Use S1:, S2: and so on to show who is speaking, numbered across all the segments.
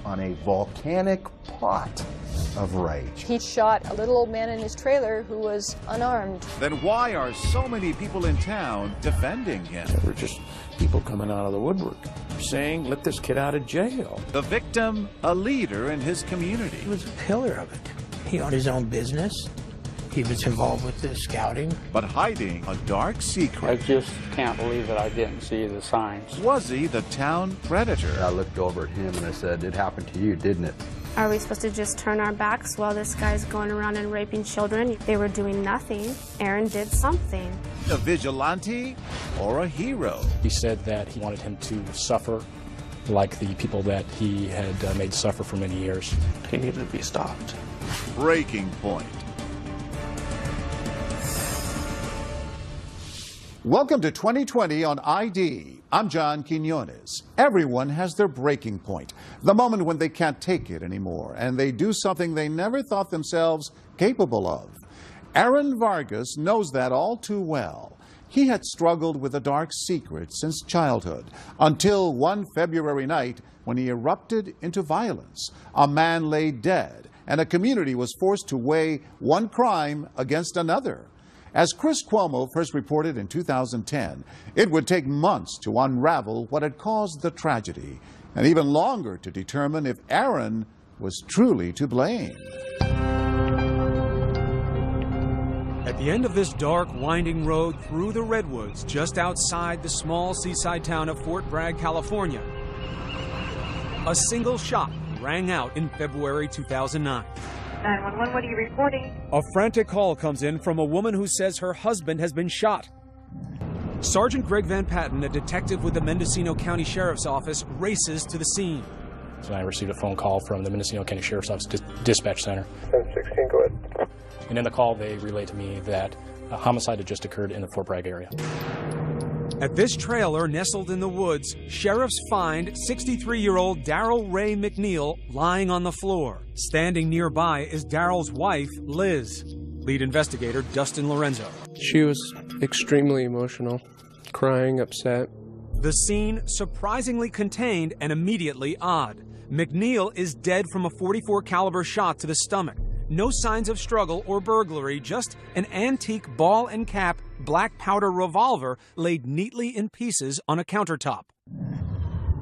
S1: on a volcanic pot of rage.
S2: He shot a little old man in his trailer who was unarmed.
S3: Then why are so many people in town defending him?
S4: There were just people coming out of the woodwork saying, let this kid out of jail.
S3: The victim, a leader in his community.
S5: He was a pillar of it. He owned his own business. He was involved with the scouting.
S3: But hiding a dark secret.
S6: I just can't believe that I didn't see the signs.
S3: Was he the town predator?
S7: I looked over at him and I said, it happened to you, didn't it?
S8: Are we supposed to just turn our backs while this guy's going around and raping children? They were doing nothing. Aaron did something.
S3: A vigilante or a hero?
S9: He said that he wanted him to suffer like the people that he had made suffer for many years.
S4: He needed to be stopped.
S3: Breaking Point.
S10: Welcome to 2020 on ID. I'm John Quinones. Everyone has their breaking point, the moment when they can't take it anymore, and they do something they never thought themselves capable of. Aaron Vargas knows that all too well. He had struggled with a dark secret since childhood, until one February night when he erupted into violence. A man lay dead, and a community was forced to weigh one crime against another. As Chris Cuomo first reported in 2010, it would take months to unravel what had caused the tragedy, and even longer to determine if Aaron was truly to blame.
S11: At the end of this dark, winding road through the redwoods just outside the small seaside town of Fort Bragg, California, a single shot rang out in February 2009.
S12: 911, what are you reporting?
S11: A frantic call comes in from a woman who says her husband has been shot. Sergeant Greg Van Patten, a detective with the Mendocino County Sheriff's Office, races to the scene.
S9: So I received a phone call from the Mendocino County Sheriff's Office Dispatch Center.
S6: 1016, go ahead.
S9: And in the call, they relayed to me that a homicide had just occurred in the Fort Bragg area.
S11: At this trailer nestled in the woods, sheriffs find 63-year-old Darrell Ray McNeil lying on the floor. Standing nearby is Darrell's wife, Liz. Lead investigator Dustin Lorenzo.
S13: She was extremely emotional, crying, upset.
S11: The scene surprisingly contained and immediately odd. McNeil is dead from a .44 caliber shot to the stomach. No signs of struggle or burglary, just an antique ball and cap black powder revolver laid neatly in pieces on a countertop.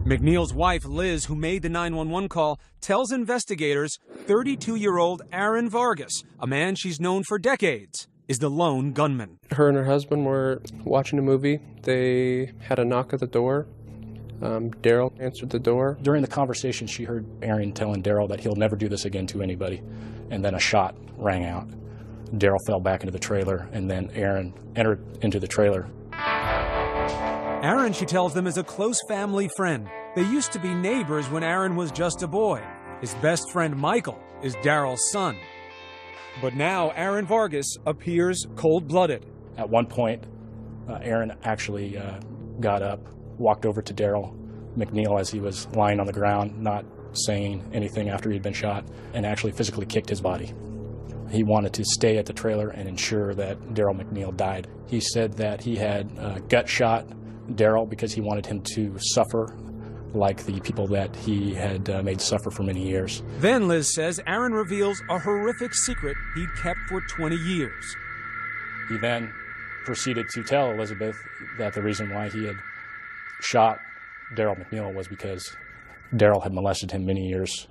S11: McNeil's wife, Liz, who made the 911 call, tells investigators 32-year-old Aaron Vargas, a man she's known for decades, is the lone gunman.
S13: Her and her husband were watching a movie. They had a knock at the door. Darrell answered the door.
S9: During the conversation, she heard Aaron telling Darrell that he'll never do this again to anybody. And then a shot rang out. Darrell fell back into the trailer, and then Aaron entered into the trailer.
S11: Aaron, she tells them, is a close family friend. They used to be neighbors when Aaron was just a boy. His best friend, Michael, is Darrell's son. But now Aaron Vargas appears cold-blooded.
S9: At one point, Aaron actually got up, walked over to Darrell McNeil as he was lying on the ground, not saying anything after he'd been shot, and actually physically kicked his body. He wanted to stay at the trailer and ensure that Darrell McNeil died. He said that he had gut shot Darrell because he wanted him to suffer like the people that he had made suffer for many years.
S11: Then, Liz says, Aaron reveals a horrific secret he'd kept for 20 years.
S9: He then proceeded to tell Elizabeth that the reason why he had shot Darrell McNeil was because Darrell had molested him many years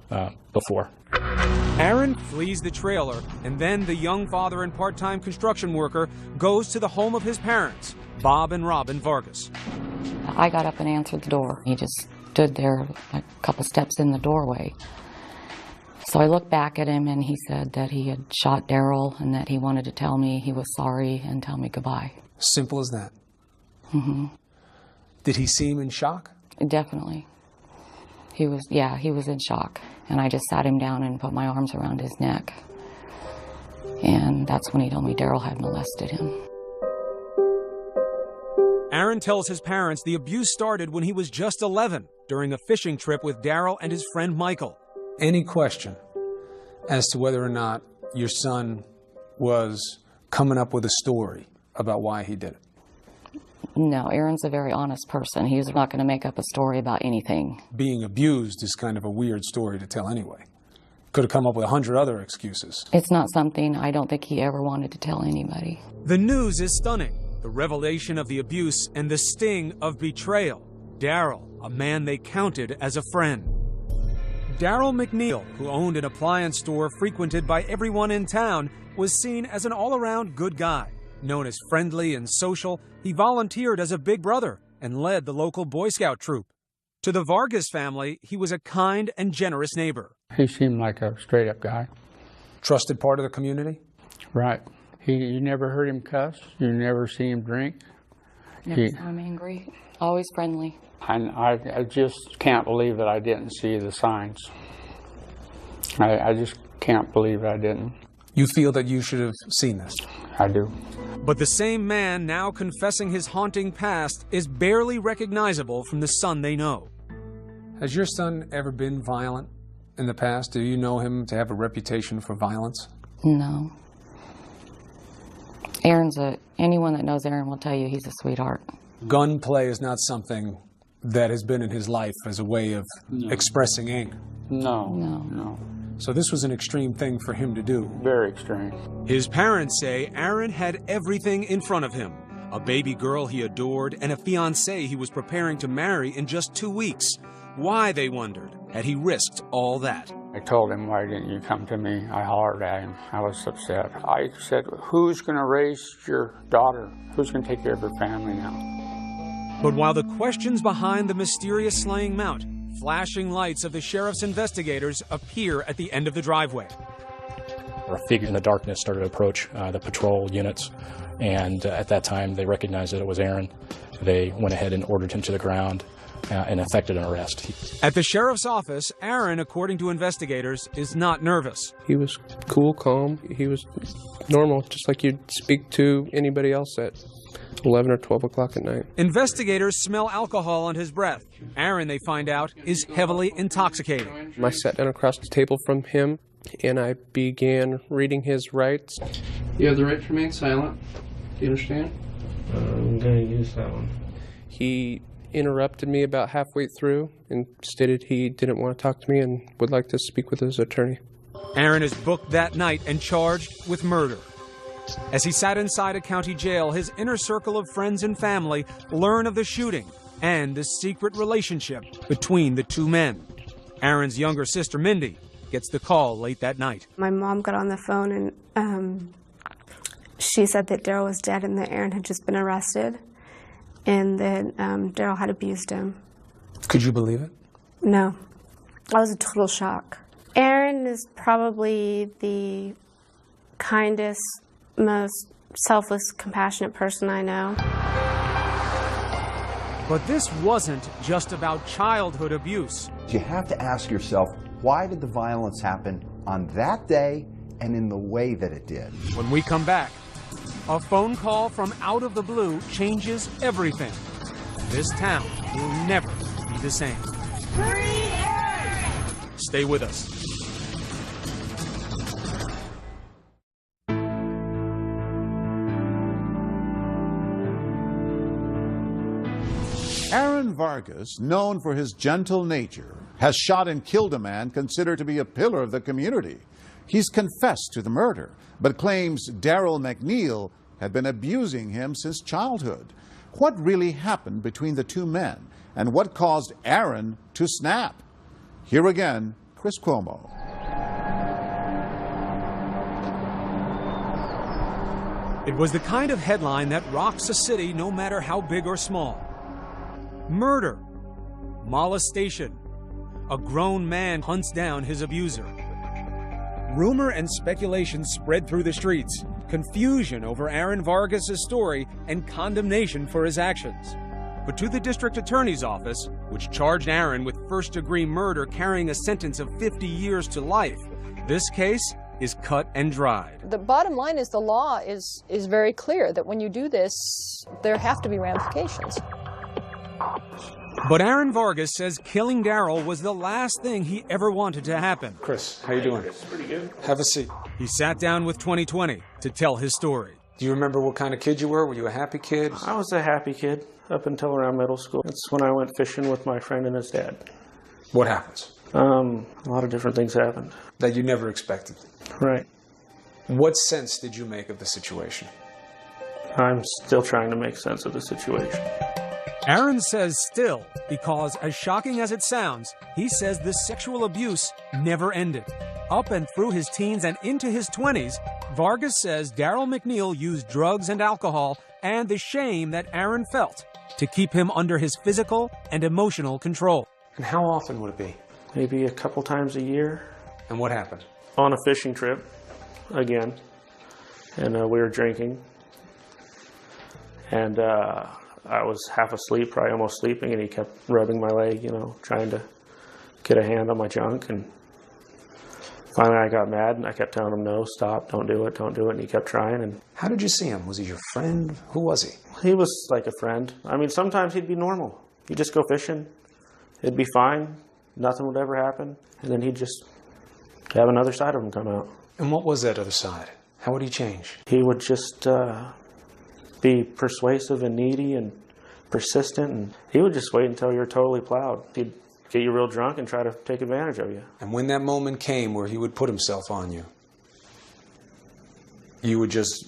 S9: before.
S11: Aaron flees the trailer, and then the young father and part-time construction worker goes to the home of his parents, Bob and Robin Vargas.
S14: I got up and answered the door. He just stood there a couple steps in the doorway. So I looked back at him, and he said that he had shot Darrell and that he wanted to tell me he was sorry and tell me goodbye.
S11: Simple as that.
S14: Mm-hmm.
S11: Did he seem in shock?
S14: Definitely. He was in shock. And I just sat him down and put my arms around his neck. And that's when he told me Darrell had molested him.
S11: Aaron tells his parents the abuse started when he was just 11, during a fishing trip with Darrell and his friend Michael. Any question as to whether or not your son was coming up with a story about why he did it?
S14: No, Aaron's a very honest person. He's not going to make up a story about anything.
S11: Being abused is kind of a weird story to tell anyway. Could have come up with 100 other excuses.
S14: It's not something I don't think he ever wanted to tell anybody.
S11: The news is stunning. The revelation of the abuse and the sting of betrayal. Daryl, a man they counted as a friend. Daryl McNeil, who owned an appliance store frequented by everyone in town, was seen as an all-around good guy. Known as friendly and social, he volunteered as a big brother and led the local Boy Scout troop. To the Vargas family, he was a kind and generous neighbor.
S6: He seemed like a straight-up guy.
S11: Trusted part of the community?
S6: Right. You never heard him cuss. You never see him drink.
S14: Never saw him angry. Always friendly.
S6: I just can't believe that I didn't see the signs. I just can't believe I didn't.
S11: You feel that you should have seen this?
S6: I do.
S11: But the same man now confessing his haunting past is barely recognizable from the son they know. Has your son ever been violent in the past? Do you know him to have a reputation for violence?
S14: No. Anyone that knows Aaron will tell you he's a sweetheart.
S11: Gunplay is not something that has been in his life as a way of expressing anger.
S6: No.
S11: So this was an extreme thing for him to do.
S6: Very extreme.
S11: His parents say Aaron had everything in front of him. A baby girl he adored and a fiancée he was preparing to marry in just 2 weeks. Why, they wondered, had he risked all that?
S6: I told him, why didn't you come to me? I hollered at him. I was upset. I said, who's going to raise your daughter? Who's going to take care of her family now?
S11: But while the questions behind the mysterious slaying mount, flashing lights of the sheriff's investigators appear at the end of the driveway.
S9: A figure in the darkness started to approach the patrol units, and at that time they recognized that it was Aaron. They went ahead and ordered him to the ground and effected an arrest.
S11: At the sheriff's office, Aaron, according to investigators, is not nervous.
S13: He was cool, calm. He was normal, just like you'd speak to anybody else at 11 or 12 o'clock at night.
S11: Investigators smell alcohol on his breath. Aaron, they find out, is heavily intoxicated.
S13: I sat down across the table from him, and I began reading his rights. You have the right to remain silent. Do you understand?
S15: I'm going to use that one.
S13: He interrupted me about halfway through and stated he didn't want to talk to me and would like to speak with his attorney.
S11: Aaron is booked that night and charged with murder. As he sat inside a county jail, his inner circle of friends and family learn of the shooting and the secret relationship between the two men. Aaron's younger sister, Mindy, gets the call late that night.
S8: My mom got on the phone and she said that Daryl was dead and that Aaron had just been arrested and that Daryl had abused him.
S11: Could you believe it?
S8: No. I was a total shock. Aaron is probably the kindest, most selfless, compassionate person I know.
S11: But this wasn't just about childhood abuse.
S1: You have to ask yourself, why did the violence happen on that day and in the way that it did?
S11: When we come back, a phone call from out of the blue changes everything. This town will never be the same. Stay with us.
S10: Aaron Vargas, known for his gentle nature, has shot and killed a man considered to be a pillar of the community. He's confessed to the murder, but claims Daryl McNeil had been abusing him since childhood. What really happened between the two men, and what caused Aaron to snap? Here again, Chris Cuomo.
S11: It was the kind of headline that rocks a city no matter how big or small. Murder, molestation, a grown man hunts down his abuser. Rumor and speculation spread through the streets, confusion over Aaron Vargas' story, and condemnation for his actions. But to the district attorney's office, which charged Aaron with first-degree murder carrying a sentence of 50 years to life, this case is cut and dried.
S2: The bottom line is the law is very clear that when you do this, there have to be ramifications.
S11: But Aaron Vargas says killing Daryl was the last thing he ever wanted to happen.
S15: Chris, how you doing?
S11: Pretty good. Have a seat. He sat down with 2020 to tell his story. Do you remember what kind of kid you were? Were you a happy kid?
S15: I was a happy kid up until around middle school. That's when I went fishing with my friend and his dad.
S11: What happens?
S15: A lot of different things happened.
S11: That you never expected.
S15: Right.
S11: What sense did you make of the situation?
S15: I'm still trying to make sense of the situation.
S11: Aaron says still, because as shocking as it sounds, he says this sexual abuse never ended. Up and through his teens and into his 20s, Vargas says Daryl McNeil used drugs and alcohol and the shame that Aaron felt to keep him under his physical and emotional control.
S15: And how often would it be? Maybe a couple times a year.
S11: And what happened?
S15: On a fishing trip, again, and we were drinking. And I was half asleep, probably almost sleeping, and he kept rubbing my leg, you know, trying to get a hand on my junk. And finally I got mad, and I kept telling him, no, stop, don't do it, and he kept trying. And
S11: how did you see him? Was he your friend? Who was he?
S15: He was like a friend. I mean, sometimes he'd be normal. He'd just go fishing. It'd be fine. Nothing would ever happen. And then he'd just have another side of him come out.
S11: And what was that other side? How would he change?
S15: He would just be persuasive and needy and persistent, and he would just wait until you were totally plowed. He'd get you real drunk and try to take advantage of you.
S11: And when that moment came where he would put himself on you, you would just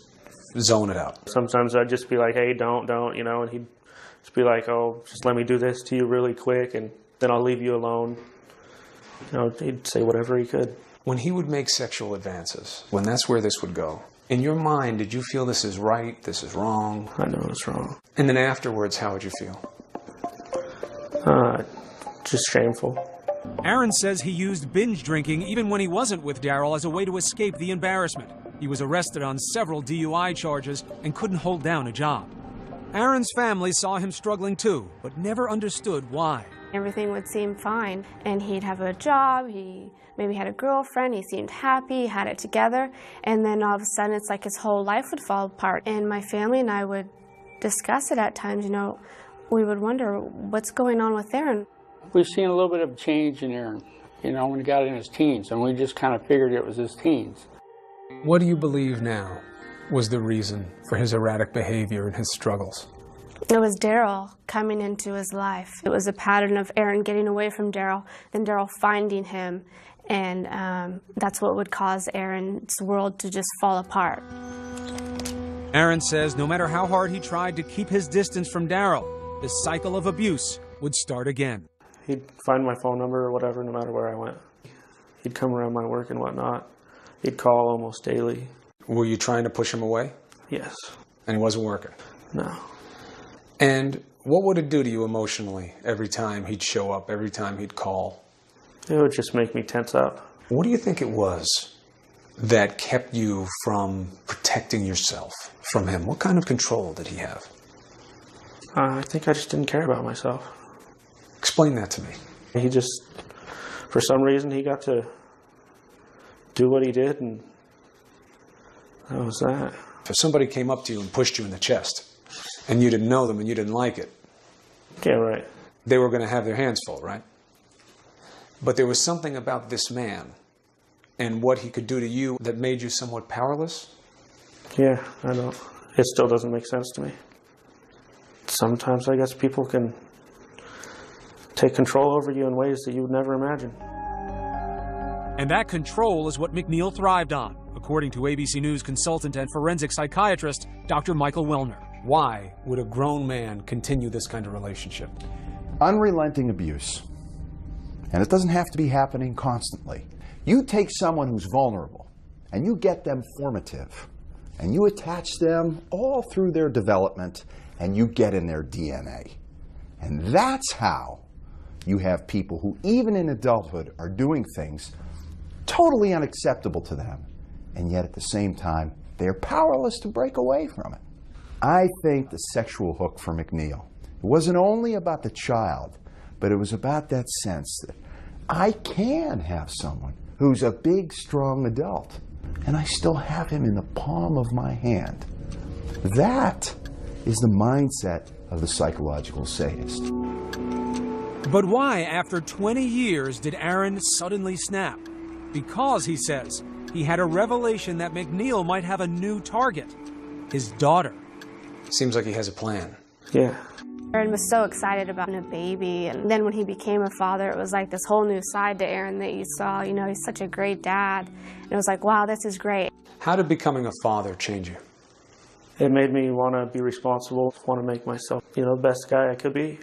S11: zone it out.
S15: Sometimes I'd just be like, hey, don't, you know, and he'd just be like, oh, just let me do this to you really quick, and then I'll leave you alone. You know, he'd say whatever he could.
S11: When he would make sexual advances, when that's where this would go, in your mind, did you feel this is right, this is wrong?
S15: I know it's wrong.
S11: And then afterwards, how would you feel?
S15: Just shameful.
S11: Aaron says he used binge drinking even when he wasn't with Daryl as a way to escape the embarrassment. He was arrested on several DUI charges and couldn't hold down a job. Aaron's family saw him struggling too, but never understood why.
S8: Everything would seem fine, and he'd have a job, he maybe had a girlfriend, he seemed happy, had it together, and then all of a sudden it's like his whole life would fall apart. And my family and I would discuss it at times, you know, we would wonder what's going on with Aaron.
S6: We've seen a little bit of change in Aaron, you know, when he got in his teens, and we just kind of figured it was his teens.
S11: What do you believe now was the reason for his erratic behavior and his struggles?
S8: It was Daryl coming into his life. It was a pattern of Aaron getting away from Daryl, then Daryl finding him, and that's what would cause Aaron's world to just fall apart.
S11: Aaron says no matter how hard he tried to keep his distance from Daryl, the cycle of abuse would start again.
S15: He'd find my phone number or whatever, no matter where I went. He'd come around my work and whatnot. He'd call almost daily.
S11: Were you trying to push him away?
S15: Yes.
S11: And he wasn't working?
S15: No.
S11: And what would it do to you emotionally every time he'd show up, every time he'd call?
S15: It would just make me tense up.
S11: What do you think it was that kept you from protecting yourself from him? What kind of control did he have?
S15: I think I just didn't care about myself.
S11: Explain that to me.
S15: He just, for some reason, he got to do what he did, and that was that.
S11: If somebody came up to you and pushed you in the chest, and you didn't know them and you didn't like it,
S15: yeah, right,
S11: they were going to have their hands full, right? But there was something about this man and what he could do to you that made you somewhat powerless?
S15: Yeah, I know. It still doesn't make sense to me. Sometimes I guess people can take control over you in ways that you would never imagine.
S11: And that control is what McNeil thrived on, according to ABC News consultant and forensic psychiatrist Dr. Michael Wellner. Why would a grown man continue this kind of relationship?
S1: Unrelenting abuse. And it doesn't have to be happening constantly. You take someone who's vulnerable and you get them formative and you attach them all through their development and you get in their DNA. And that's how you have people who even in adulthood are doing things totally unacceptable to them, and yet at the same time they're powerless to break away from it. I think the sexual hook for McNeil, it wasn't only about the child, but it was about that sense that I can have someone who's a big, strong adult, and I still have him in the palm of my hand. That is the mindset of the psychological sadist.
S11: But why, after 20 years, did Aaron suddenly snap? Because, he says, he had a revelation that McNeil might have a new target. his daughter.
S16: Seems like he has a plan.
S15: Yeah.
S8: Aaron was so excited about a baby, and then when he became a father, it was like this whole new side to Aaron that you saw. You know, he's such a great dad, and it was like, wow, this is great.
S16: How did becoming a father change you?
S15: It made me want to be responsible, want to make myself, the best guy I could be.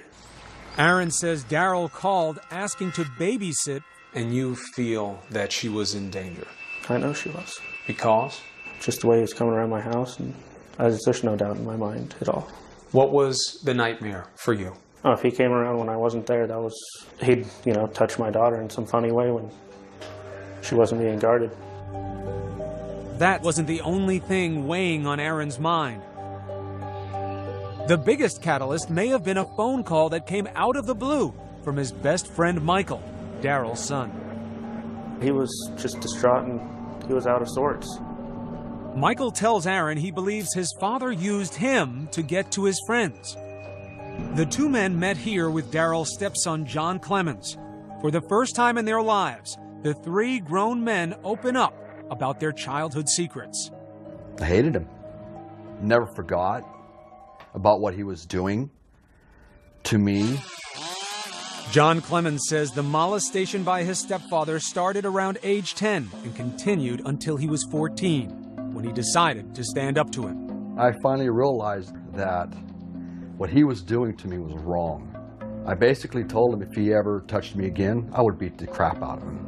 S11: Aaron says Daryl called asking to babysit.
S16: And you feel that she was in danger?
S15: I know she was.
S16: Because?
S15: Just the way he was coming around my house, and there's no doubt in my mind at all.
S16: What was the nightmare for you?
S15: Oh, if he came around when I wasn't there, he'd, touch my daughter in some funny way when she wasn't being guarded.
S11: That wasn't the only thing weighing on Aaron's mind. The biggest catalyst may have been a phone call that came out of the blue from his best friend Michael, Daryl's son.
S15: He was just distraught and he was out of sorts.
S11: Michael tells Aaron he believes his father used him to get to his friends. The two men met here with Daryl's stepson, John Clemens. For the first time in their lives, the three grown men open up about their childhood secrets.
S7: I hated him. Never forgot about what he was doing to me.
S11: John Clemens says the molestation by his stepfather started around age 10 and continued until he was 14, when he decided to stand up to him.
S7: I finally realized that what he was doing to me was wrong. I basically told him if he ever touched me again, I would beat the crap out of him.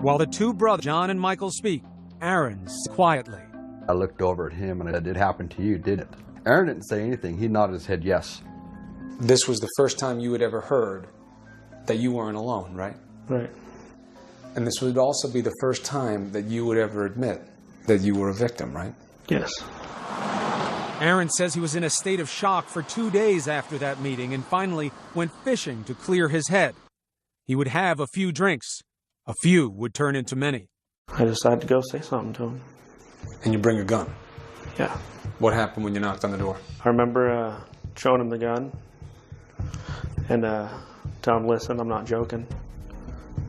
S11: While the two brothers, John and Michael, speak, Aaron quietly.
S7: I looked over at him and I said, "It happened to you, didn't it?" Aaron didn't say anything. He nodded his head yes.
S16: This was the first time you had ever heard that you weren't alone, right?
S15: Right.
S16: And this would also be the first time that you would ever admit that you were a victim, right?
S15: Yes.
S11: Aaron says he was in a state of shock for 2 days after that meeting and finally went fishing to clear his head. He would have a few drinks. A few would turn into many.
S15: I decided to go say something to him.
S16: And you bring a gun?
S15: Yeah.
S16: What happened when you knocked on the door?
S15: I remember showing him the gun and telling him, "Listen, I'm not joking.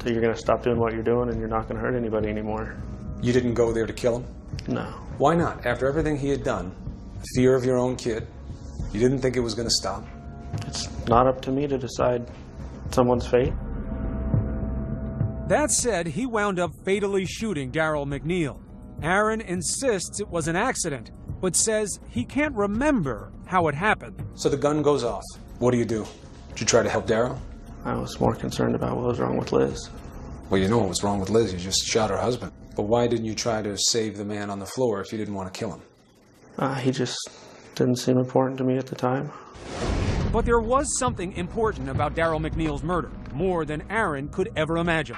S15: So you're going to stop doing what you're doing and you're not going to hurt anybody anymore."
S16: You didn't go there to kill him?
S15: No.
S16: Why not? After everything he had done, the fear of your own kid, you didn't think it was going to stop?
S15: It's not up to me to decide someone's fate.
S11: That said, he wound up fatally shooting Daryl McNeil. Aaron insists it was an accident, but says he can't remember how it happened.
S16: So the gun goes off. What do? Did you try to help Daryl?
S15: I was more concerned about what was wrong with Liz.
S16: Well, you know what was wrong with Liz. You just shot her husband. But why didn't you try to save the man on the floor if you didn't want to kill him?
S15: He just didn't seem important to me at the time.
S11: But there was something important about Daryl McNeil's murder, more than Aaron could ever imagine.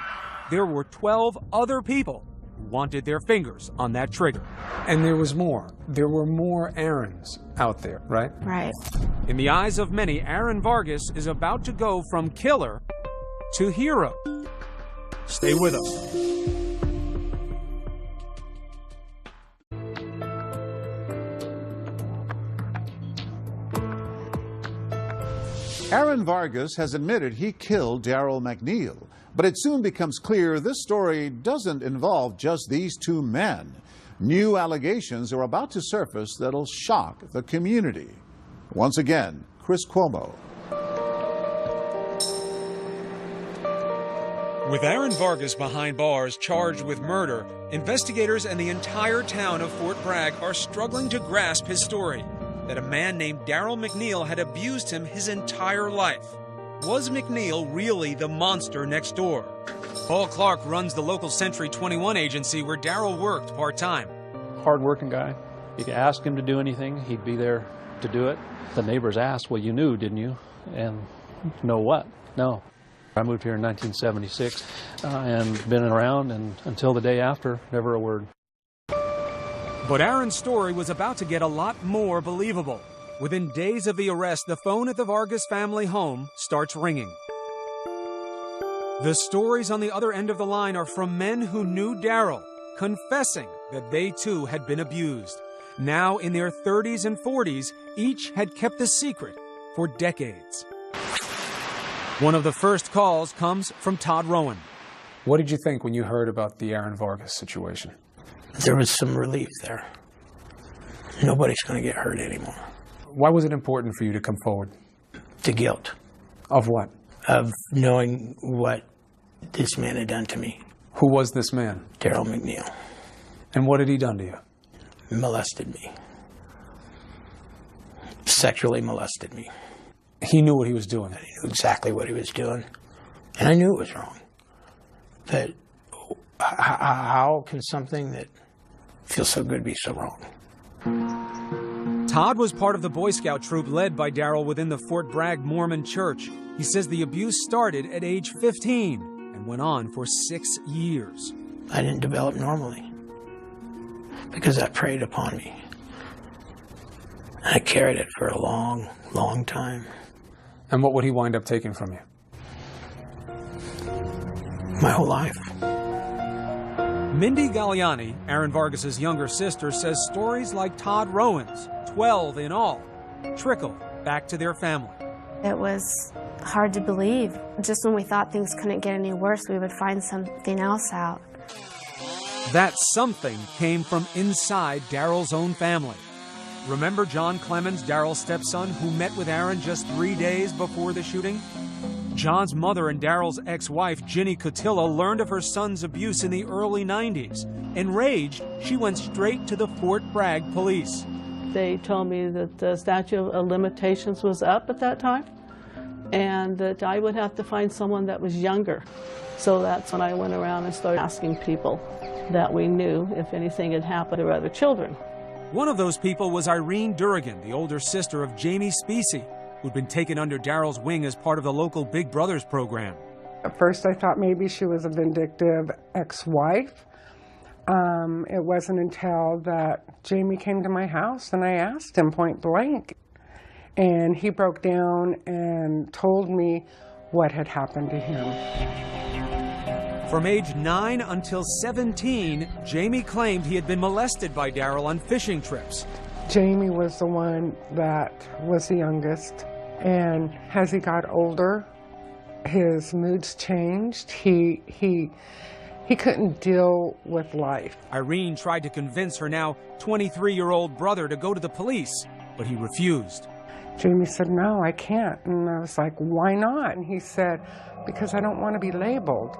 S11: There were 12 other people who wanted their fingers on that trigger.
S16: And there was more. There were more Aarons out there, right?
S8: Right.
S11: In the eyes of many, Aaron Vargas is about to go from killer to hero. Stay with us.
S10: Aaron Vargas has admitted he killed Daryl McNeil, but it soon becomes clear this story doesn't involve just these two men. New allegations are about to surface that'll shock the community. Once again, Chris Cuomo.
S11: With Aaron Vargas behind bars charged with murder, investigators and the entire town of Fort Bragg are struggling to grasp his story. That a man named Daryl McNeil had abused him his entire life. Was McNeil really the monster next door? Paul Clark runs the local Century 21 agency where Daryl worked part-time.
S17: Hard-working guy. You could ask him to do anything, he'd be there to do it. The neighbors asked, "Well, you knew, didn't you?" And know what? No. I moved here in 1976 and been around, and until the day after, never a word.
S11: But Aaron's story was about to get a lot more believable. Within days of the arrest, the phone at the Vargas family home starts ringing. The stories on the other end of the line are from men who knew Daryl, confessing that they too had been abused. Now in their 30s and 40s, each had kept the secret for decades. One of the first calls comes from Todd Rowan.
S16: What did you think when you heard about the Aaron Vargas situation?
S5: There was some relief there. Nobody's going to get hurt anymore.
S16: Why was it important for you to come forward?
S5: The guilt.
S16: Of what?
S5: Of knowing what this man had done to me.
S16: Who was this man?
S5: Daryl McNeil.
S16: And what had he done to you?
S5: Molested me. Sexually molested me.
S16: He knew what he was doing.
S5: He knew exactly what he was doing. And I knew it was wrong. But how can something that feels so good be so wrong?
S11: Todd was part of the Boy Scout troop led by Daryl within the Fort Bragg Mormon Church. He says the abuse started at age 15 and went on for 6 years.
S5: I didn't develop normally because that preyed upon me. I carried it for a long, long time.
S16: And what would he wind up taking from you?
S5: My whole life.
S11: Mindy Galliani, Aaron Vargas's younger sister, says stories like Todd Rowan's, 12 in all, trickle back to their family.
S8: It was hard to believe. Just when we thought things couldn't get any worse, we would find something else out.
S11: That something came from inside Daryl's own family. Remember John Clemens, Daryl's stepson, who met with Aaron just 3 days before the shooting? John's mother and Daryl's ex-wife, Ginny Cotilla, learned of her son's abuse in the early 90s. Enraged, she went straight to the Fort Bragg police.
S18: They told me that the statute of limitations was up at that time and that I would have to find someone that was younger. So that's when I went around and started asking people that we knew if anything had happened to other children.
S11: One of those people was Irene Durrigan, the older sister of Jamie Specie, who'd been taken under Daryl's wing as part of the local Big Brothers program.
S19: At first I thought maybe she was a vindictive ex-wife. It wasn't until that Jamie came to my house and I asked him point blank. And he broke down and told me what had happened to him.
S11: From age 9 until 17, Jamie claimed he had been molested by Daryl on fishing trips.
S19: Jamie was the one that was the youngest, and as he got older, his moods changed. He couldn't deal with life.
S11: Irene tried to convince her now 23-year-old brother to go to the police, but he refused.
S19: Jamie said, "No, I can't." And I was like, "Why not?" And he said, "Because I don't want to be labeled."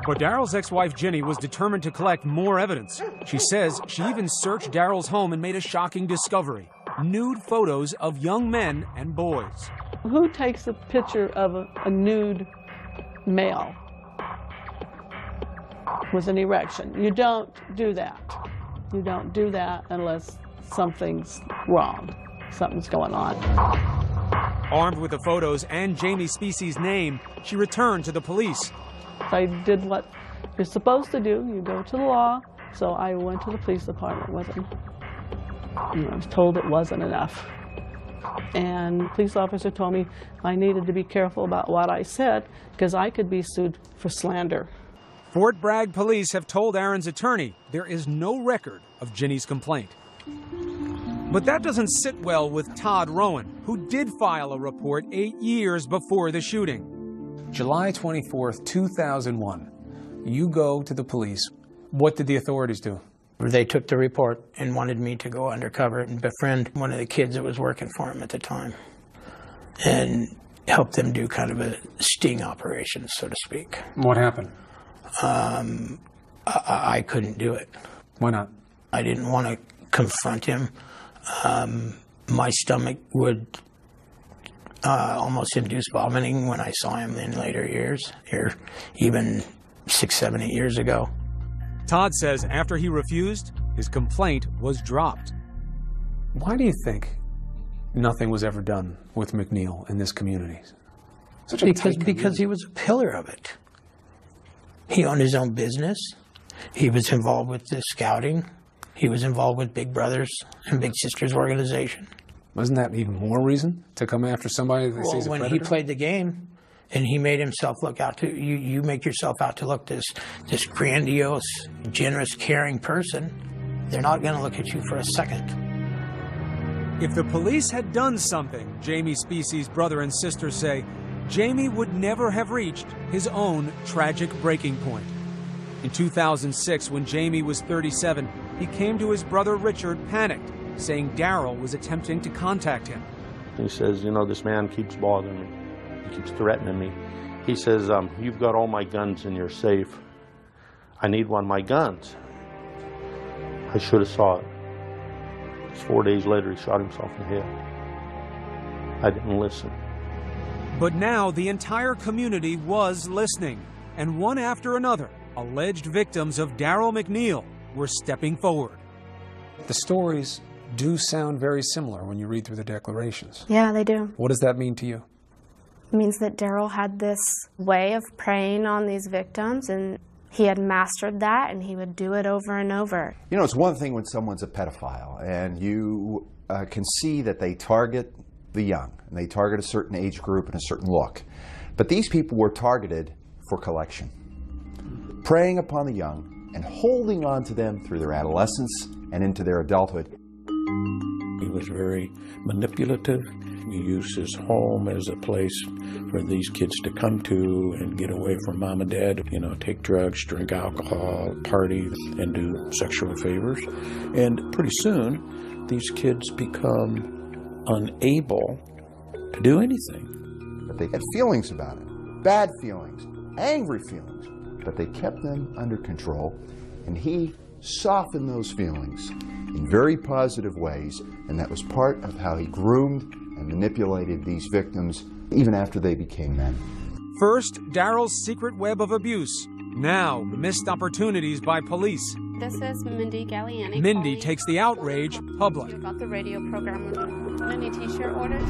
S11: But Daryl's ex-wife Ginny was determined to collect more evidence. She says she even searched Daryl's home and made a shocking discovery: nude photos of young men and boys.
S18: Who takes a picture of a nude male with an erection? You don't do that. You don't do that unless something's wrong, something's going on.
S11: Armed with the photos and Jamie Specie's name, she returned to the police.
S18: I did what you're supposed to do. You go to the law. So I went to the police department with him. And I was told it wasn't enough. And the police officer told me I needed to be careful about what I said because I could be sued for slander.
S11: Fort Bragg police have told Aaron's attorney there is no record of Ginny's complaint. But that doesn't sit well with Todd Rowan, who did file a report 8 years before the shooting.
S16: July 24th, 2001. You go to the police. What did the authorities do?
S5: They took the report and wanted me to go undercover and befriend one of the kids that was working for him at the time and help them do kind of a sting operation, so to speak.
S16: What happened?
S5: I couldn't do it.
S16: Why not?
S5: I didn't want to confront him. My stomach would almost induce vomiting when I saw him in later years, or even 6, 7, 8 years ago.
S11: Todd says after he refused, his complaint was dropped.
S16: Why do you think nothing was ever done with McNeil in this community?
S5: Because he was a pillar of it. He owned his own business. He was involved with the scouting. He was involved with Big Brothers and Big Sisters organization.
S16: Wasn't that even more reason to come after somebody that sees a predator?
S5: When he played the game and he made himself look out to, you make yourself out to look this grandiose, generous, caring person, they're not going to look at you for a second.
S11: If the police had done something, Jamie Specie's brother and sister say, Jamie would never have reached his own tragic breaking point. In 2006, when Jamie was 37, he came to his brother Richard panicked, saying Daryl was attempting to contact him.
S20: He says, you know, this man keeps bothering me. He keeps threatening me. He says, you've got all my guns in your safe. I need one of my guns. I should have saw it. 4 days later, he shot himself in the head. I didn't listen.
S11: But now the entire community was listening, and one after another, alleged victims of Daryl McNeil were stepping forward.
S16: The stories do sound very similar when you read through the declarations.
S8: Yeah, they do.
S16: What does that mean to you?
S8: It means that Daryl had this way of preying on these victims, and he had mastered that, and he would do it over and over.
S1: You know, it's one thing when someone's a pedophile, and you can see that they target the young, and they target a certain age group and a certain look. But these people were targeted for collection, preying upon the young and holding on to them through their adolescence and into their adulthood.
S4: He was very manipulative. He used his home as a place for these kids to come to and get away from mom and dad, you know, take drugs, drink alcohol, party, and do sexual favors. And pretty soon, these kids become unable to do anything.
S1: But they had feelings about it, bad feelings, angry feelings, but they kept them under control, and he softened those feelings in very positive ways, and that was part of how he groomed and manipulated these victims even after they became men.
S11: First, Daryl's secret web of abuse. Now, missed opportunities by police.
S8: This is Mindy Galliani.
S11: Mindy takes the outrage public.
S8: About the radio program. Any t-shirt orders?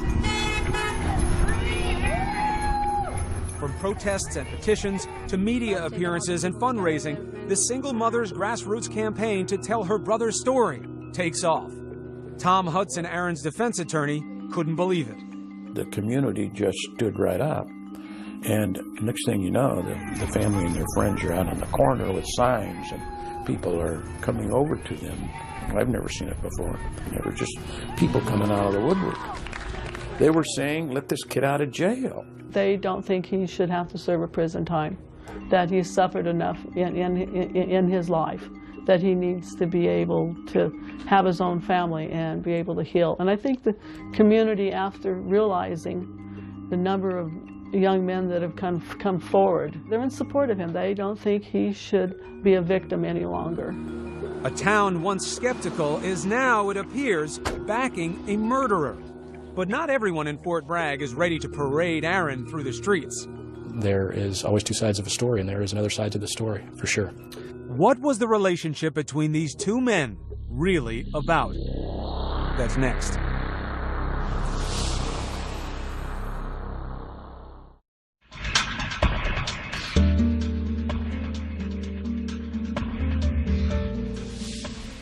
S11: From protests and petitions to media appearances and fundraising, the single mother's grassroots campaign to tell her brother's story takes off. Tom Hudson, Aaron's defense attorney, couldn't believe it.
S4: The community just stood right up. And next thing you know, the family and their friends are out on the corner with signs, and people are coming over to them. I've never seen it before. Never, just people coming out of the woodwork. They were saying, let this kid out of jail.
S18: They don't think he should have to serve a prison time, that he's suffered enough in his life, that he needs to be able to have his own family and be able to heal. And I think the community, after realizing the number of young men that have come forward, they're in support of him. They don't think he should be a victim any longer.
S11: A town once skeptical is now, it appears, backing a murderer. But not everyone in Fort Bragg is ready to parade Aaron through the streets.
S9: There is always two sides of a story, and there is another side to the story, for sure.
S11: What was the relationship between these two men really about? That's next.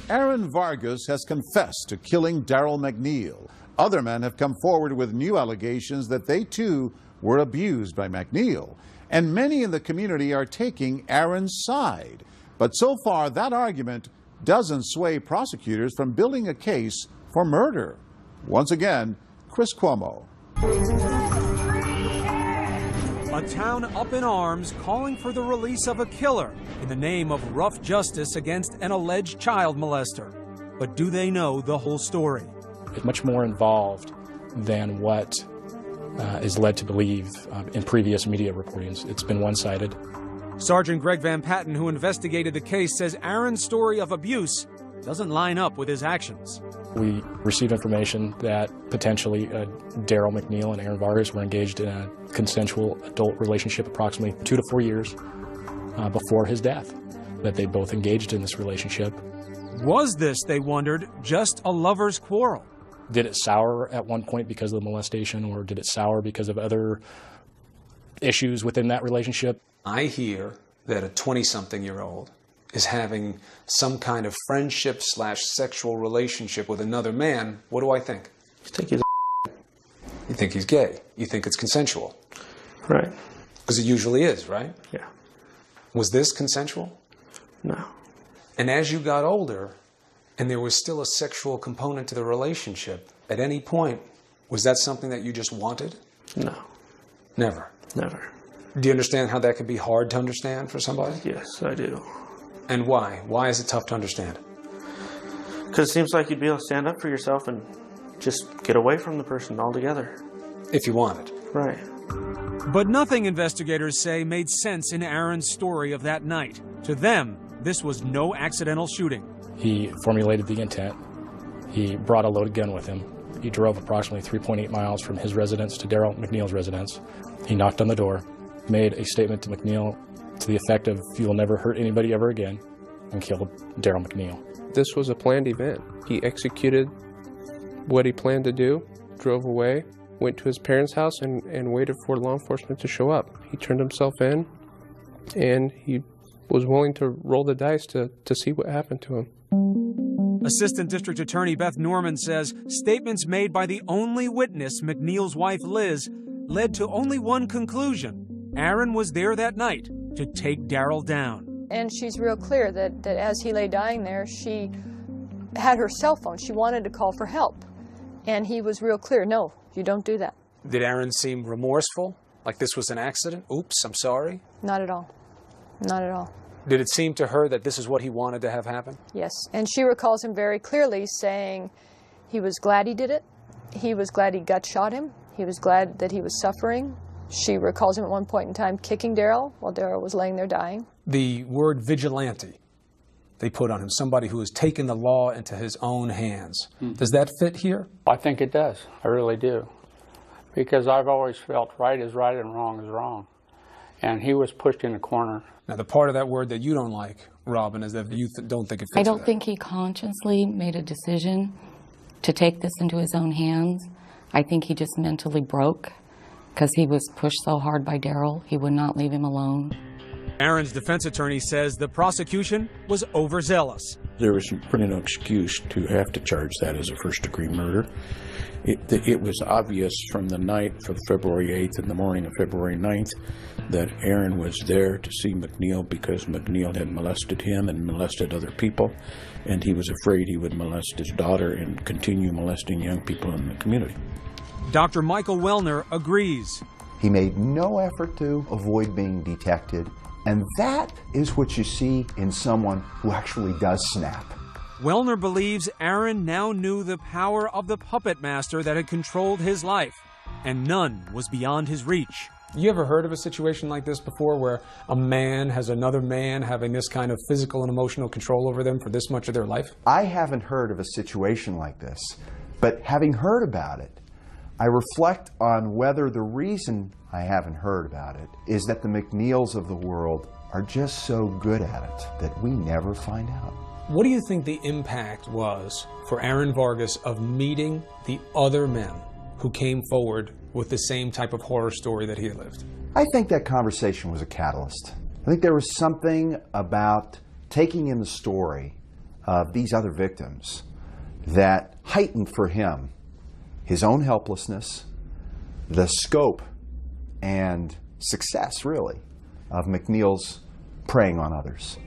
S10: Aaron Vargas has confessed to killing Daryl McNeil. Other men have come forward with new allegations that they too were abused by McNeil. And many in the community are taking Aaron's side. But so far, that argument doesn't sway prosecutors from building a case for murder. Once again, Chris Cuomo.
S11: A town up in arms calling for the release of a killer in the name of rough justice against an alleged child molester. But do they know the whole story?
S9: It's much more involved than what is led to believe in previous media reportings. It's been one-sided.
S11: Sergeant Greg Van Patten, who investigated the case, says Aaron's story of abuse doesn't line up with his actions.
S9: We received information that potentially Daryl McNeil and Aaron Vargas were engaged in a consensual adult relationship approximately 2 to 4 years before his death, that they both engaged in this relationship.
S11: Was this, they wondered, just a lover's quarrel?
S9: Did it sour at one point because of the molestation, or did it sour because of other issues within that relationship?
S16: I hear that a 20-something-year-old is having some kind of friendship/sexual relationship with another man. What do I think?
S15: You think he's
S16: You think he's gay. You think it's consensual.
S15: right.
S16: Because it usually is, right?
S15: Yeah.
S16: Was this consensual?
S15: No.
S16: And as you got older, and there was still a sexual component to the relationship, at any point, was that something that you just wanted?
S15: No.
S16: Never.
S15: Never.
S16: Do you understand how that could be hard to understand for somebody?
S15: Yes, I do.
S16: And why? Why is it tough to understand?
S15: Because it seems like you'd be able to stand up for yourself and just get away from the person altogether.
S16: If you wanted.
S15: Right.
S11: But nothing, investigators say, made sense in Aaron's story of that night. To them, this was no accidental shooting.
S9: He formulated the intent. He brought a loaded gun with him. He drove approximately 3.8 miles from his residence to Daryl McNeil's residence. He knocked on the door, made a statement to McNeil to the effect of, "You will never hurt anybody ever again," and killed Daryl McNeil.
S13: This was a planned event. He executed what he planned to do, drove away, went to his parents' house, and waited for law enforcement to show up. He turned himself in, and he was willing to roll the dice to see what happened to him.
S11: Assistant District Attorney Beth Norman says statements made by the only witness, McNeil's wife Liz, led to only one conclusion. Aaron was there that night to take Daryl down.
S2: And she's real clear that as he lay dying there, she had her cell phone. She wanted to call for help. And he was real clear, no, you don't do that.
S16: Did Aaron seem remorseful? Like this was an accident? Oops, I'm sorry?
S2: Not at all. Not at all.
S16: Did it seem to her that this is what he wanted to have happen?
S2: Yes. And she recalls him very clearly saying he was glad he did it. He was glad he gut shot him. He was glad that he was suffering. She recalls him at one point in time kicking Daryl while Daryl was laying there dying.
S16: The word vigilante they put on him, somebody who has taken the law into his own hands. Does that fit here?
S6: I think it does. I really do. Because I've always felt right is right and wrong is wrong. And he was pushed in a corner.
S16: Now, the part of that word that you don't like, Robin, is that you don't think it fits.
S14: I don't think he consciously made a decision to take this into his own hands. I think he just mentally broke because he was pushed so hard by Daryl. He would not leave him alone.
S11: Aaron's defense attorney says the prosecution was overzealous.
S4: There was really no excuse to have to charge that as a first-degree murder. It was obvious from the night of February 8th and the morning of February 9th that Aaron was there to see McNeil because McNeil had molested him and molested other people, and he was afraid he would molest his daughter and continue molesting young people in the community.
S11: Dr. Michael Wellner agrees.
S1: He made no effort to avoid being detected, and that is what you see in someone who actually does snap.
S11: Wellner believes Aaron now knew the power of the puppet master that had controlled his life, and none was beyond his reach.
S16: You ever heard of a situation like this before where a man has another man having this kind of physical and emotional control over them for this much of their life?
S1: I haven't heard of a situation like this, but having heard about it, I reflect on whether the reason I haven't heard about it is that the McNeils of the world are just so good at it that we never find out.
S16: What do you think the impact was for Aaron Vargas of meeting the other men who came forward with the same type of horror story that he had lived?
S1: I think that conversation was a catalyst. I think there was something about taking in the story of these other victims that heightened for him his own helplessness, the scope and success, really, of McNeil's preying on others,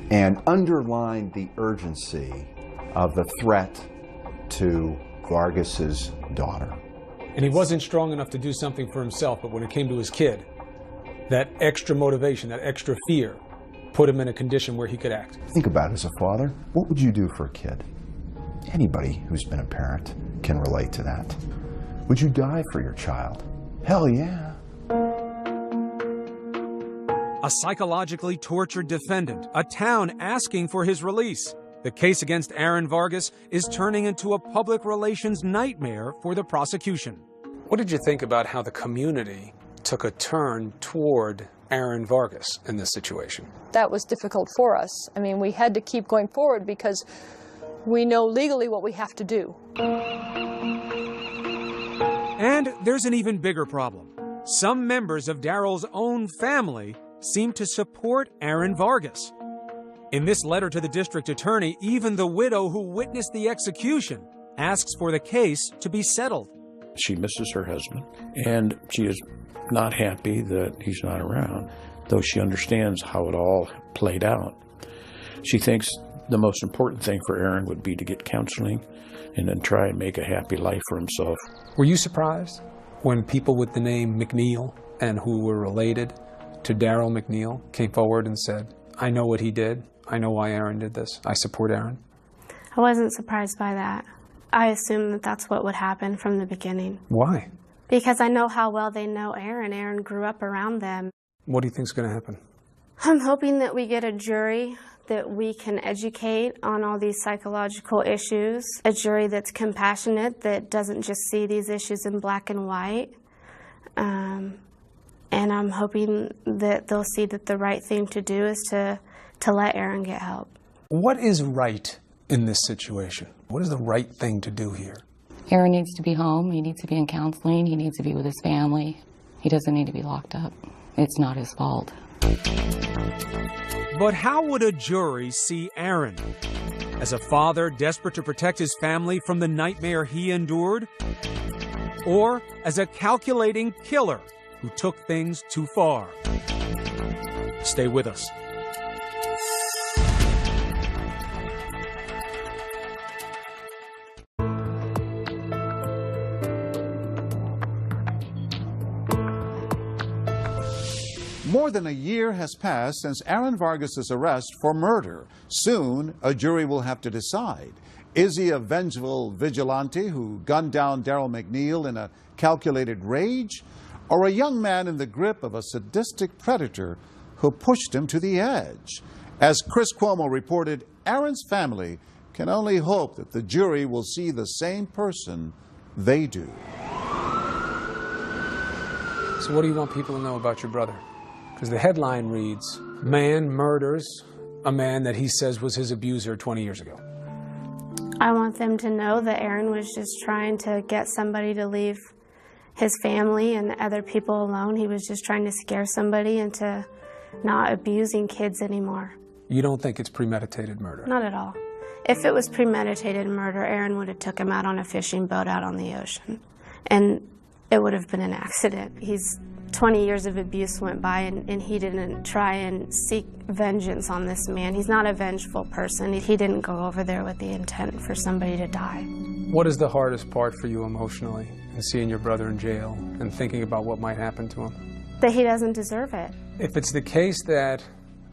S1: and underlined the urgency of the threat to Vargas's daughter.
S16: And he wasn't strong enough to do something for himself, but when it came to his kid, that extra motivation, that extra fear, put him in a condition where he could act.
S1: Think about it as a father. What would you do for a kid? Anybody who's been a parent can relate to that. Would you die for your child? Hell yeah.
S11: A psychologically tortured defendant, a town asking for his release. The case against Aaron Vargas is turning into a public relations nightmare for the prosecution.
S16: What did you think about how the community took a turn toward Aaron Vargas in this situation?
S2: That was difficult for us. I mean, we had to keep going forward because we know legally what we have to do.
S11: And there's an even bigger problem. Some members of Daryl's own family seem to support Aaron Vargas. In this letter to the district attorney, even the widow who witnessed the execution asks for the case to be settled.
S4: She misses her husband, and she is not happy that he's not around, though she understands how it all played out. She thinks the most important thing for Aaron would be to get counseling and then try and make a happy life for himself.
S16: Were you surprised when people with the name McNeil and who were related to Daryl McNeil came forward and said, I know what he did. I know why Aaron did this. I support Aaron?
S8: I wasn't surprised by that. I assumed that that's what would happen from the beginning.
S16: Why?
S8: Because I know how well they know Aaron. Aaron grew up around them.
S16: What do you think is going to happen?
S8: I'm hoping that we get a jury that we can educate on all these psychological issues, a jury that's compassionate, that doesn't just see these issues in black and white. And I'm hoping that they'll see that the right thing to do is to let Aaron get help.
S16: What is right in this situation? What is the right thing to do here?
S14: Aaron needs to be home. He needs to be in counseling. He needs to be with his family. He doesn't need to be locked up. It's not his fault.
S11: But how would a jury see Aaron? As a father desperate to protect his family from the nightmare he endured? Or as a calculating killer who took things too far? Stay with us.
S10: More than a year has passed since Aaron Vargas's arrest for murder. Soon, a jury will have to decide. Is he a vengeful vigilante who gunned down Daryl McNeil in a calculated rage? Or a young man in the grip of a sadistic predator who pushed him to the edge? As Chris Cuomo reported, Aaron's family can only hope that the jury will see the same person they do.
S16: So what do you want people to know about your brother? Because the headline reads, man murders a man that he says was his abuser 20 years ago.
S8: I want them to know that Aaron was just trying to get somebody to leave his family and other people alone. He was just trying to scare somebody into not abusing kids anymore.
S16: You don't think it's premeditated murder?
S8: Not at all. If it was premeditated murder, Aaron would have took him out on a fishing boat out on the ocean. And it would have been an accident. 20 years of abuse went by and he didn't try and seek vengeance on this man. He's not a vengeful person. He didn't go over there with the intent for somebody to die.
S16: What is the hardest part for you emotionally in seeing your brother in jail and thinking about what might happen to him?
S8: That he doesn't deserve it.
S16: If it's the case that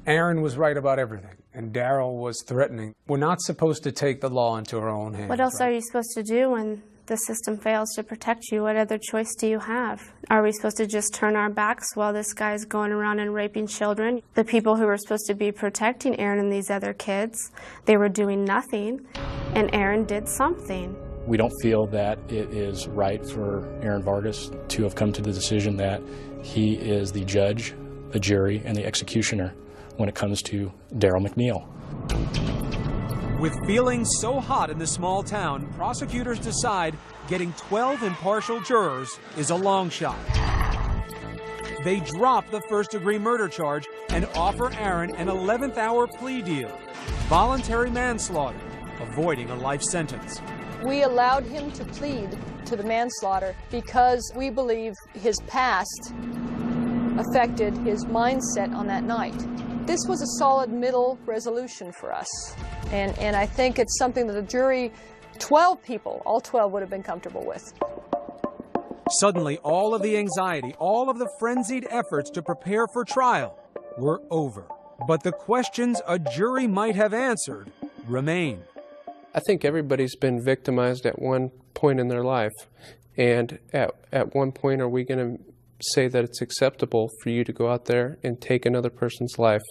S16: Aaron was right about everything and Daryl was threatening, we're not supposed to take the law into our own hands.
S8: What else are you supposed to do when the system fails to protect you? What other choice do you have? Are we supposed to just turn our backs while this guy's going around and raping children? The people who were supposed to be protecting Aaron and these other kids, they were doing nothing, and Aaron did something.
S9: We don't feel that it is right for Aaron Vargas to have come to the decision that he is the judge, the jury, and the executioner when it comes to Daryl McNeil.
S11: With feelings so hot in the small town, prosecutors decide getting 12 impartial jurors is a long shot. They drop the first-degree murder charge and offer Aaron an 11th-hour plea deal, voluntary manslaughter, avoiding a life sentence.
S2: We allowed him to plead to the manslaughter because we believe his past affected his mindset on that night. This was a solid middle resolution for us. And I think it's something that the jury, 12 people, all 12 would have been comfortable with.
S11: Suddenly, all of the anxiety, all of the frenzied efforts to prepare for trial were over. But the questions a jury might have answered remain.
S13: I think everybody's been victimized at one point in their life. And at one point, are we going to say that it's acceptable for you to go out there and take another person's life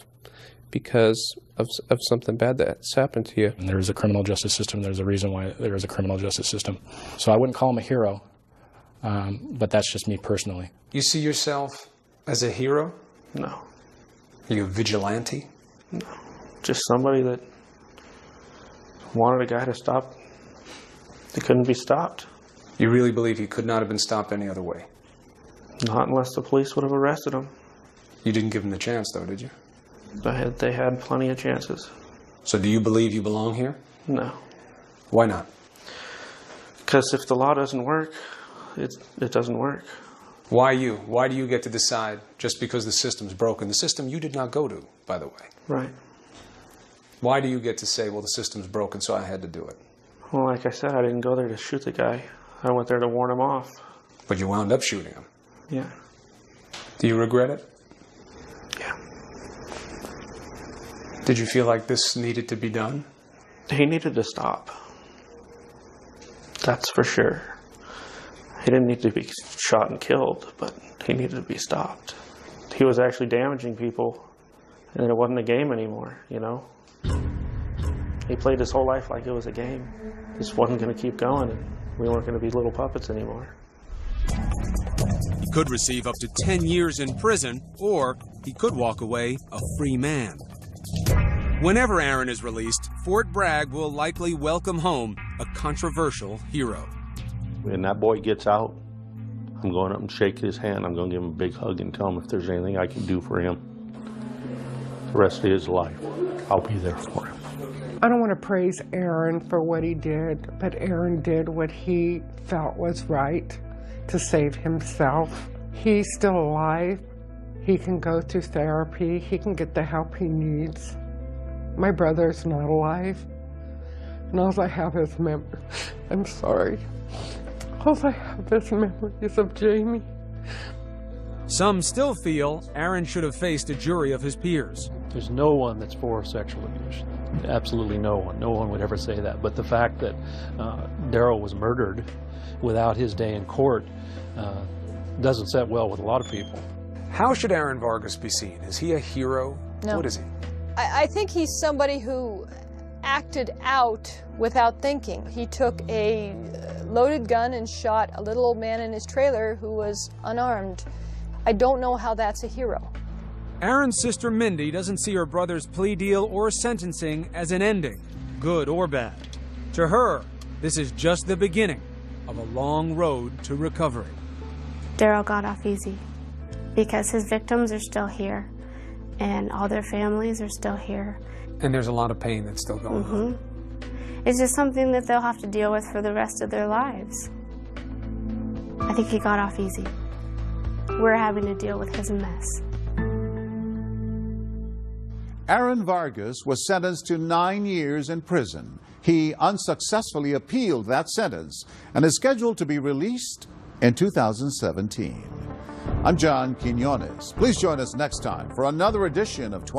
S13: because of something bad that's happened to you?
S9: And there is a criminal justice system. There's a reason why there is a criminal justice system. So I wouldn't call him a hero, but that's just me personally.
S16: You see yourself as a hero?
S15: No.
S16: Are you a vigilante?
S15: No. Just somebody that wanted a guy to stop. He couldn't be stopped.
S16: You really believe he could not have been stopped any other way?
S15: Not unless the police would have arrested him.
S16: You didn't give him the chance, though, did you?
S15: They had plenty of chances.
S16: So do you believe you belong here?
S15: No.
S16: Why not?
S15: Because if the law doesn't work, it doesn't work.
S16: Why you? Why do you get to decide just because the system's broken? The system you did not go to, by the way.
S15: Right.
S16: Why do you get to say, well, the system's broken, so I had to do it?
S15: Well, like I said, I didn't go there to shoot the guy. I went there to warn him off.
S16: But you wound up shooting him.
S15: Yeah.
S16: Do you regret it? Did you feel like this needed to be done?
S15: He needed to stop. That's for sure. He didn't need to be shot and killed, but he needed to be stopped. He was actually damaging people, and it wasn't a game anymore, you know? He played his whole life like it was a game. This wasn't going to keep going, and we weren't going to be little puppets anymore.
S11: He could receive up to 10 years in prison, or he could walk away a free man. Whenever Aaron is released, Fort Bragg will likely welcome home a controversial hero.
S20: When that boy gets out, I'm going up and shake his hand. I'm going to give him a big hug and tell him if there's anything I can do for him. The rest of his life, I'll be there for him.
S19: I don't want to praise Aaron for what he did, but Aaron did what he felt was right to save himself. He's still alive. He can go through therapy. He can get the help he needs. My brother's not alive, and all I have is memories. I'm sorry. All I have is memories of Jamie.
S11: Some still feel Aaron should have faced a jury of his peers.
S17: There's no one that's for sexual abuse. Absolutely no one. No one would ever say that. But the fact that Daryl was murdered without his day in court doesn't set well with a lot of people.
S16: How should Aaron Vargas be seen? Is he a hero?
S2: No.
S16: What is he?
S2: I think he's somebody who acted out without thinking. He took a loaded gun and shot a little old man in his trailer who was unarmed. I don't know how that's a hero.
S11: Aaron's sister Mindy doesn't see her brother's plea deal or sentencing as an ending, good or bad. To her, this is just the beginning of a long road to recovery.
S8: Daryl got off easy because his victims are still here and all their families are still here.
S16: And there's a lot of pain that's still going on.
S8: It's just something that they'll have to deal with for the rest of their lives. I think he got off easy. We're having to deal with his mess.
S10: Aaron Vargas was sentenced to 9 years in prison. He unsuccessfully appealed that sentence and is scheduled to be released in 2017. I'm John Quinones. Please join us next time for another edition of